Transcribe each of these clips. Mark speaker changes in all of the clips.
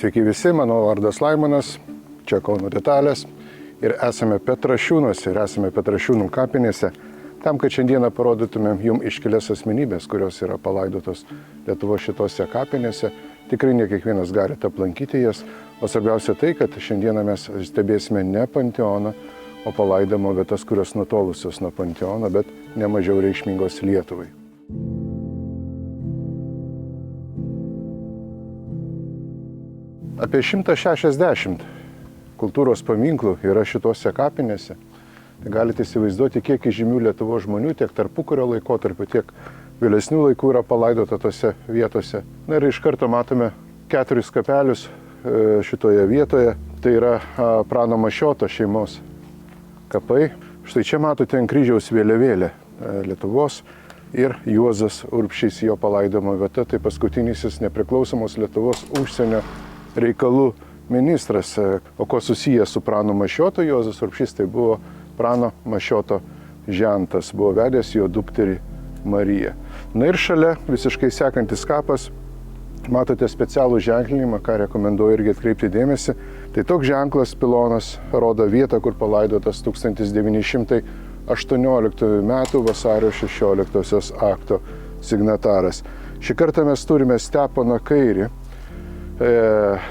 Speaker 1: Sveiki visi, mano vardas Laimonas, čia Kauno detalės ir esame Petrašiūnuose ir esame Petrašiūnų kapinėse, tam, kad šiandieną parodytumėm jums iškilias asmenybės, kurios yra palaidotos Lietuvos šitose kapinėse. Tikrai ne kiekvienas galite aplankyti jas, o svarbiausia tai, kad šiandieną mes stebėsime ne panteoną, o palaidojimo vietas, kurios nutolusios nuo panteono, bet nemažiau reikšmingos Lietuvai. Apie 160 kultūros paminklų yra šitose kapinėse. Tai galite įsivaizduoti, kiek žymių Lietuvos žmonių tiek tarpukario laikotarpiu, tiek vėlesnių laikų yra palaidota tose vietose. Na ir iš karto matome 4 kapelius šitoje vietoje. Tai yra Prano Mašioto šeimos kapai. Štai čia matote ant kryžiaus vėliavėlę Lietuvos ir Juozas Urbšys, jo palaidojimo vieta. Tai paskutinysis nepriklausomos Lietuvos užsienio reikalų ministras. O ko susijęs su Pranu Mašiotu Juozas Urbšys, tai buvo Prano Mašioto žentas, buvo vedęs jo dukterį Mariją. Na ir šalia visiškai sekantis kapas, matote specialų ženklinimą, ką rekomenduoju irgi atkreipti dėmesį. Tai toks ženklas, pilonas, rodo vietą, kur palaidotas 1918 metų vasario 16 akto signataras. Šį kartą mes turime Steponą Kairį.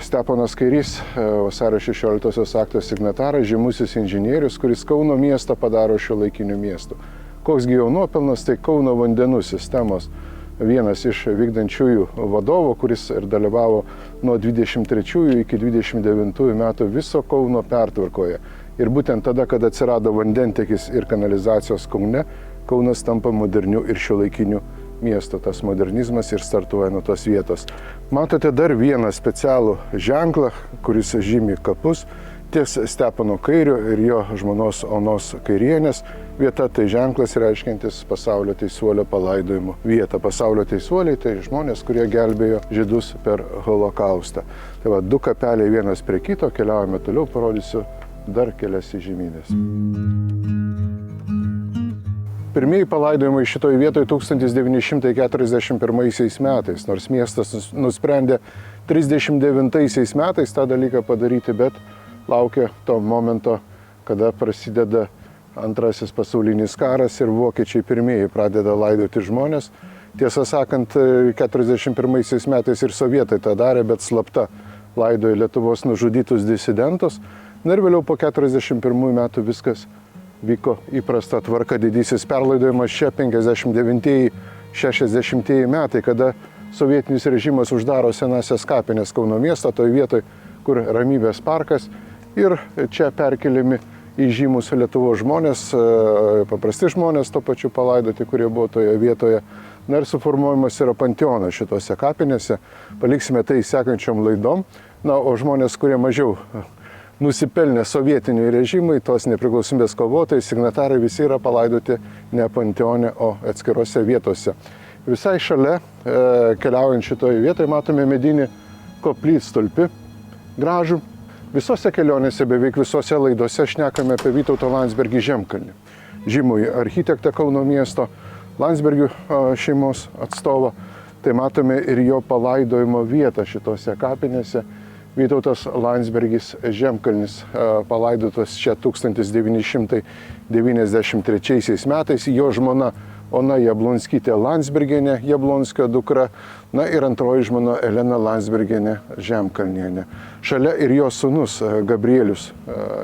Speaker 1: Steponas Kairys, vasario 16 akto signataras, žymusis inžinierius, kuris Kauno miestą padaro šiuolaikiniu miestu. Koksgi jo nuopelnas, tai Kauno vandenų sistemos vienas iš vykdančiųjų vadovų, kuris ir dalyvavo nuo 23 iki 29 metų viso Kauno pertvarkoje. Ir būtent tada, kada atsirado vandentiekis ir kanalizacijos Kaune, Kaunas tampa moderniu ir šiuolaikiniu miesto, tas modernizmas ir startuoja nuo tos vietos. Matote dar vieną specialų ženklą, kuris žymi kapus ties Stepono Kairio ir jo žmonos Onos Kairienės vieta. Tai ženklas reiškiantis pasaulio teisuolio palaidojimo vietą. Pasaulio teisuoliai tai žmonės, kurie gelbėjo žydus per holokaustą. Tai va, 2 kapeliai vienas prie kito, keliaujame toliau, parodysiu dar kelias įžymybės. Pirmieji palaidojimai šitoje vietoje 1941 metais, nors miestas nusprendė 39 metais tą dalyką padaryti, bet laukia to momento, kada prasideda Antrasis pasaulinis karas ir vokiečiai pirmieji pradeda laidoti žmonės. Tiesą sakant, 41 metais ir sovietai tą darė, bet slapta laidojo Lietuvos nužudytus disidentus. Na ir vėliau po 41 metų viskas vyko įprasta tvarka, didysis perlaidojimas čia 59-60 metai, kada sovietinis režimas uždaro senasias kapines Kauno miesto, toj vietoj, kur Ramybės parkas, ir čia perkeliami įžymus Lietuvos žmonės, paprasti žmonės to pačiu palaidoti, kurie buvo toje vietoje. Na ir suformuojamas yra panteonas šitose kapinėse, paliksime tai sekančiom laidom. Na, o žmonės, kurie mažiau nusipelnė sovietiniai režimai, tos nepriklausomybės kovotojai, signatarai visi yra palaidoti ne panteone, o atskirose vietose. Visai šalia, keliaujant šitoje vietoje, matome medinį koplytstulpį, gražų. Visose kelionėse, beveik visose laidose šnekame apie Vytautą Landsbergį Žemkalnį, žymųjį architektą Kauno miesto, Landsbergių šeimos atstovą. Tai matome ir jo palaidojimo vietą šitose kapinėse. Vytautas Landsbergis Žemkalnis palaidotas čia 1993 metais, jo žmona Ona Jablonskytė Landsbergienė, Jablonskio dukra, na ir antroji žmona Elena Landsbergienė Žemkalnienė. Šalia ir jo sūnus Gabrielius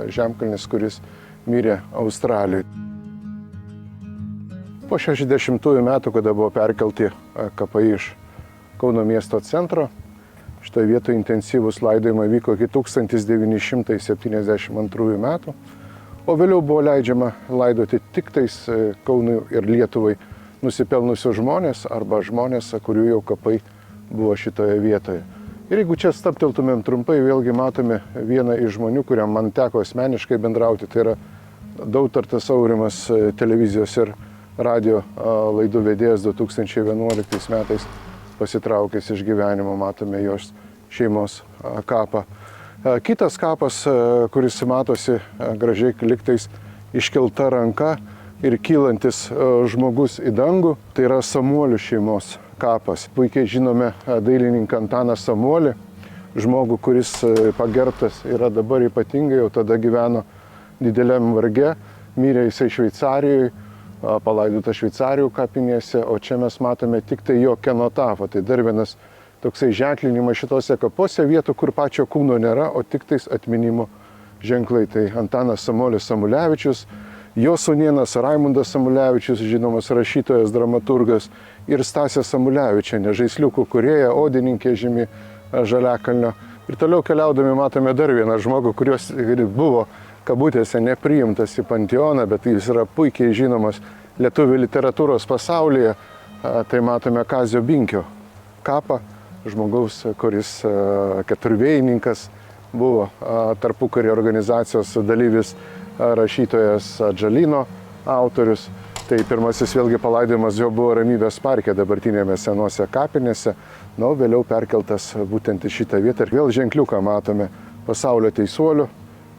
Speaker 1: Žemkalnis, kuris mirė Australijoje. Po 60 metų, kada buvo perkelti kapai iš Kauno miesto centro, šitoje vietoje intensyvus laidojimai vyko iki 1972 metų, o vėliau buvo leidžiama laidoti tik tais Kaunui ir Lietuvai nusipelnusius žmonės arba žmonės, kurių jau kapai buvo šitoje vietoje. Ir jeigu čia stabteltumėm trumpai, vėlgi matome vieną iš žmonių, kuriam man teko asmeniškai bendrauti, tai yra Dautartas Aurimas, televizijos ir radio laidų vedėjas, 2011 metais pasitraukęs iš gyvenimo, matome jos šeimos kapą. Kitas kapas, kuris matosi gražiai liktais iškelta ranka ir kylantis žmogus į dangų, tai yra Samuolių šeimos kapas. Puikiai žinome dailininką Antaną Samuolį, žmogų, kuris pagerbtas yra dabar ypatingai, jau tada gyveno dideliam varge, mirė jisai Šveicarijoje, palaidotas Šveicarijų kapinėse, o čia mes matome tik tai jo kenotafą. Tai dar vienas toksai ženklinimas šitose kapose, vietų, kur pačio kūno nėra, o tik tais atminimo ženklai. Tai Antanas Samuolis Samulevičius, jo sūnėnas Raimundas Samulevičius, žinomas rašytojas, dramaturgas, ir Stasė Samulevičienė, žaisliukų kūrėja, odininkė žymi Žaliakalnio. Ir toliau keliaudami matome dar vieną žmogų, kurios buvo kabutėse nepriimtas į panteoną, bet jis yra puikiai žinomas lietuvių literatūros pasaulyje. Tai matome Kazio Binkio kapą, žmogaus, kuris keturvėjininkas buvo, tarpukario organizacijos dalyvis, rašytojas Atžalyno autorius. Tai pirmasis vėlgi palaidojimas jo buvo Ramybės parke, dabartinėme senose kapinėse, na, vėliau perkeltas būtent į šitą vietą. Ir vėl ženkliuką matome pasaulio teisuolių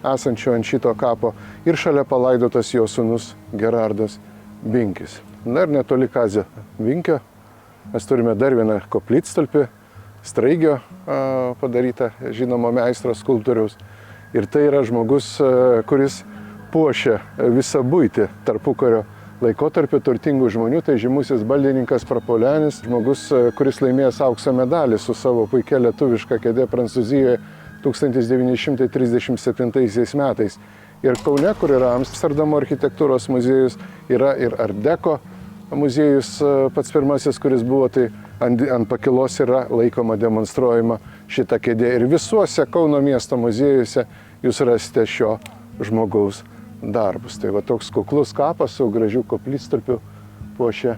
Speaker 1: esančio ant šito kapo ir šalia palaidotas jo sūnus Gerardas Binkis. Na ir netoli Kazio Binkio mes turime dar vieną koplytstulpį, Straigio padarytą žinomo meistro skulptoriaus. Ir tai yra žmogus, kuris puošia visą buitį tarpukario laikotarpio turtingų žmonių, tai žymusis baldininkas Prapuolenis, žmogus, kuris laimėjęs aukso medalį su savo puikia lietuviška kėdė Prancūzijoje 1937 metais. Ir Kaune, kur yra Amsterdamo architektūros muziejus, yra ir Art Deco muziejus pats pirmasis, kuris buvo, tai ant pakilos yra laikoma demonstruojama šita kėdė. Ir visuose Kauno miesto muziejuose jūs rasite šio žmogaus darbus. Tai va toks kuklus kapas su gražiu koplytstulpiu puošia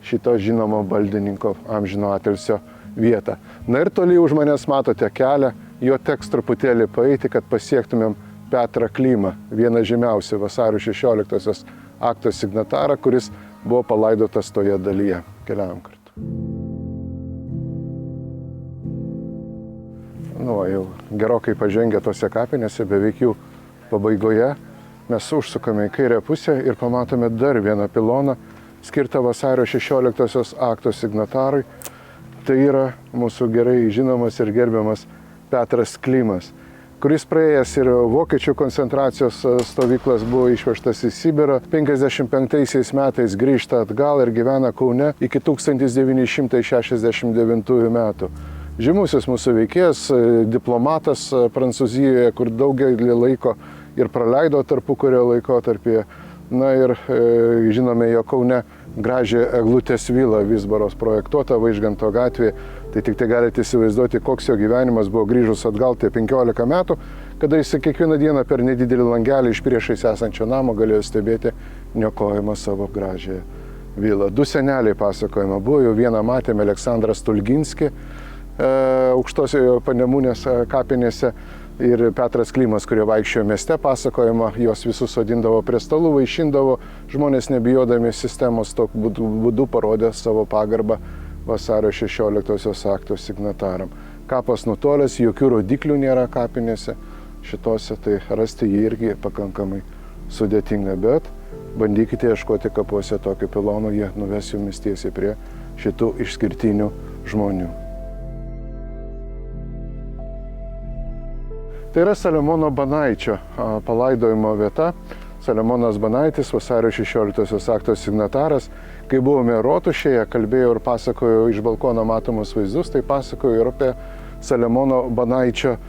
Speaker 1: šito žinomo baldininko amžino atilsio vietą. Na ir toli už manęs matote kelią, jo teks truputėlį paeiti, kad pasiektumėm Petrą Klimą, vieną žymiausių vasario 16-osios akto signatarą, kuris buvo palaidotas toje dalyje. Keliavom kartu. Nu, jau gerokai pažengę tose kapinėse, beveik jų pabaigoje, mes užsukame į kairę pusę ir pamatome dar vieną piloną, skirtą vasario 16-osios akto signatarui. Tai yra mūsų gerai žinomas ir gerbiamas Petras Klimas, kuris praėjęs ir vokiečių koncentracijos stovyklas buvo išvežtas į Sibirą. 55 metais grįžta atgal ir gyvena Kaune iki 1969 metų. Žymusis mūsų veikėjas, diplomatas Prancūzijoje, kur daugelį laiko ir praleido tarpukario laikotarpyje. Na ir žinome jo Kaune gražią eglutės vilą Vysbaros projektuotą Vaižganto gatvėje. Tai tik tai galite įsivaizduoti, koks jo gyvenimas buvo grįžus atgal tie 15 metų, kada jis kiekvieną dieną per nedidelį langelį iš priešais esančio namo galėjo stebėti niokojimą savo gražią vilą. Du seneliai pasakojama buvo, jau vieną matėme Aleksandrą Stulginskį, aukštosioje Panemunės kapinėse, ir Petras Klimas, kurio vaikščiojo mieste, pasakojama, jos visus sodindavo prie stalų, vaišindavo, žmonės nebijodami sistemos tokiu būdu parodė savo pagarbą vasario 16-osios akto signataram. Kapas nutolęs, jokių rodiklių nėra kapinėse šitose, tai rasti jį irgi pakankamai sudėtinga, bet bandykite ieškoti kapuose tokio pilono, jie nuves jumis tiesiai prie šitų išskirtinių žmonių. Tai yra Saliamono Banaičio palaidojimo vieta. Saliamonas Banaitis, vasario 16-osios akto signataras. Kai buvome Rotušėje, kalbėjau ir pasakojau iš balkono matomus vaizdus, tai pasakojau ir apie Saliamono Banaičio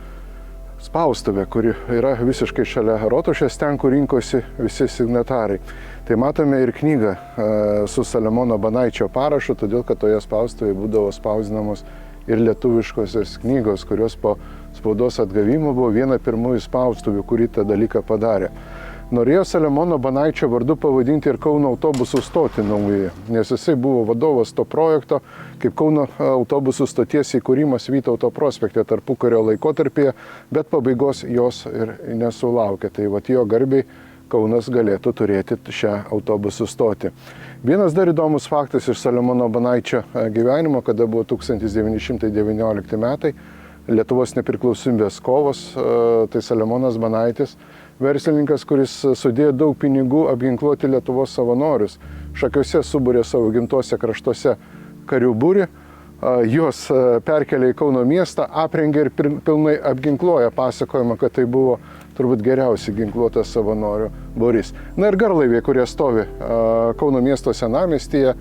Speaker 1: spaustuvę, kuri yra visiškai šalia Rotušės, ten, kur rinkosi visi signatarai. Tai matome ir knygą su Saliamono Banaičio parašu, todėl kad toje spaustuvėje būdavo spausdinamos ir lietuviškosios knygos, kurios po spaudos atgavimo buvo viena pirmųjų spaustuvių, kuri tą dalyką padarė. Norėjo Saliamono Banaičio vardu pavadinti ir Kauno autobusų stotį naująją, nes jisai buvo vadovas to projekto, kaip Kauno autobusų stoties įkūrimas Vytauto prospekte tarpukario laikotarpyje, bet pabaigos jos ir nesulaukė. Tai vat jo garbiai Kaunas galėtų turėti šią autobusų stotį. Vienas dar įdomus faktas iš Saliamono Banaičio gyvenimo, kada buvo 1919 metai, Lietuvos nepriklausomybės kovos, tai Saliamonas Banaitis, verslininkas, kuris sudėjo daug pinigų apginkluoti Lietuvos savanorius. Šakiuose subūrė savo gimtuose kraštuose karių būrį, juos perkelia į Kauno miestą, aprengia ir pilnai apginkluoja, pasakojama, kad tai buvo turbūt geriausiai ginkluotas savanorių būrys. Na ir garlaiviai, kurie stovi Kauno miesto senamiestyje,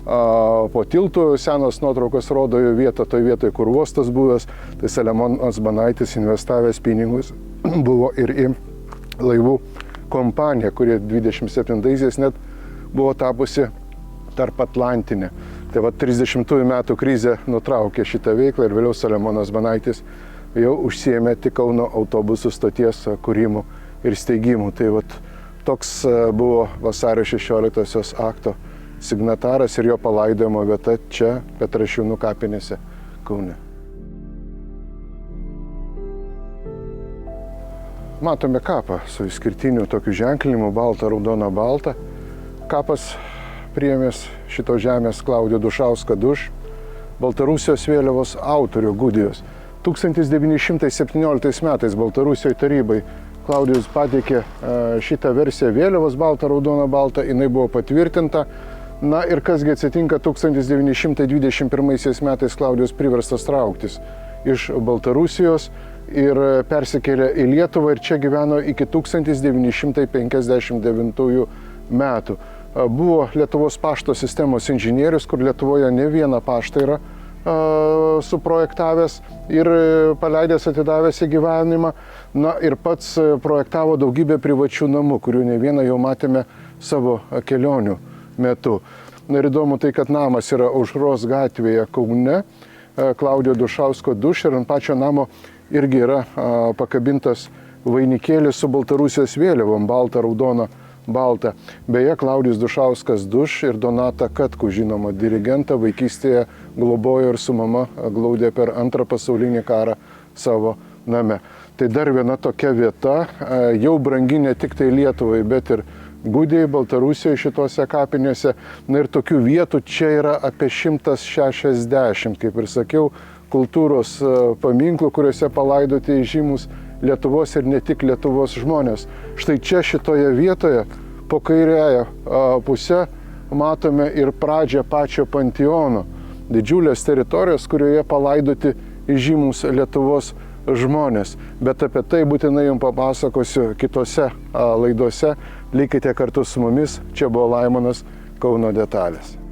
Speaker 1: po tiltų, senos nuotraukos rodo jų vietą, toj vietoje, kur uostas buvęs, tai Saliamonas Banaitis investavęs pinigus buvo ir į laivų kompaniją, kurie 27-aisiais net buvo tapusi tarp Atlantinė. Tai va 30-ųjų metų krizė nutraukė šitą veiklą ir vėliau Saliamonas Banaitis jau užsiėmė tik Kauno autobusų stoties kūrimu ir steigimu. Tai va toks buvo vasario 16-osios akto signataras ir jo palaidojimo vieta čia Petrašiūnų kapinėse Kaune. Matome kapą su išskirtiniu tokiu ženklinimu balta, raudona, balta. Kapas priėmęs šito žemės Klaudijo Dušausko Duš, Baltarusijos vėliavos autorių Gudijos. 1917 metais Baltarusijoje tarybai Klaudijus pateikė šitą versiją vėliavos balta, raudona, balta, jinai buvo patvirtinta. Na ir kasgi atsitinka 1921 metais Klaudijus priverstas trauktis iš Baltarusijos ir persikėlė į Lietuvą ir čia gyveno iki 1959 metų. Buvo Lietuvos pašto sistemos inžinierius, kur Lietuvoje ne vieną paštą yra suprojektavęs ir paleidęs, atidavęs į gyvenimą. Na ir pats projektavo daugybę privačių namų, kurių ne vieną jau matėme savo kelionių metu. Na ir įdomu tai, kad namas yra Aušros gatvėje Kaune, Klaudijo Dušausko Duš ir ant pačio namo irgi yra pakabintas vainikėlis su Baltarusijos vėliavom, balta, raudona, balta. Beje, Klaudijus Dušauskas Duš ir Donatą Katkų, žinoma dirigentą, vaikystėje globojo ir su mama glaudė per Antrą pasaulinį karą savo name. Tai dar viena tokia vieta, jau brangi ne tik tai Lietuvai, bet ir Gudijai, Baltarusijoje šitose kapinėse. Na ir tokių vietų čia yra apie 160, kaip ir sakiau, kultūros paminklų, kuriuose palaidoti žymus Lietuvos ir ne tik Lietuvos žmonės. Štai čia šitoje vietoje, po kairiąją pusę, matome ir pradžią pačio panteono. Didžiulės teritorijos, kurioje palaidoti žymus Lietuvos žmonės. Bet apie tai būtinai jums papasakosiu kitose laidose. Likite kartu su mumis. Čia buvo Laimonas, Kauno detalės.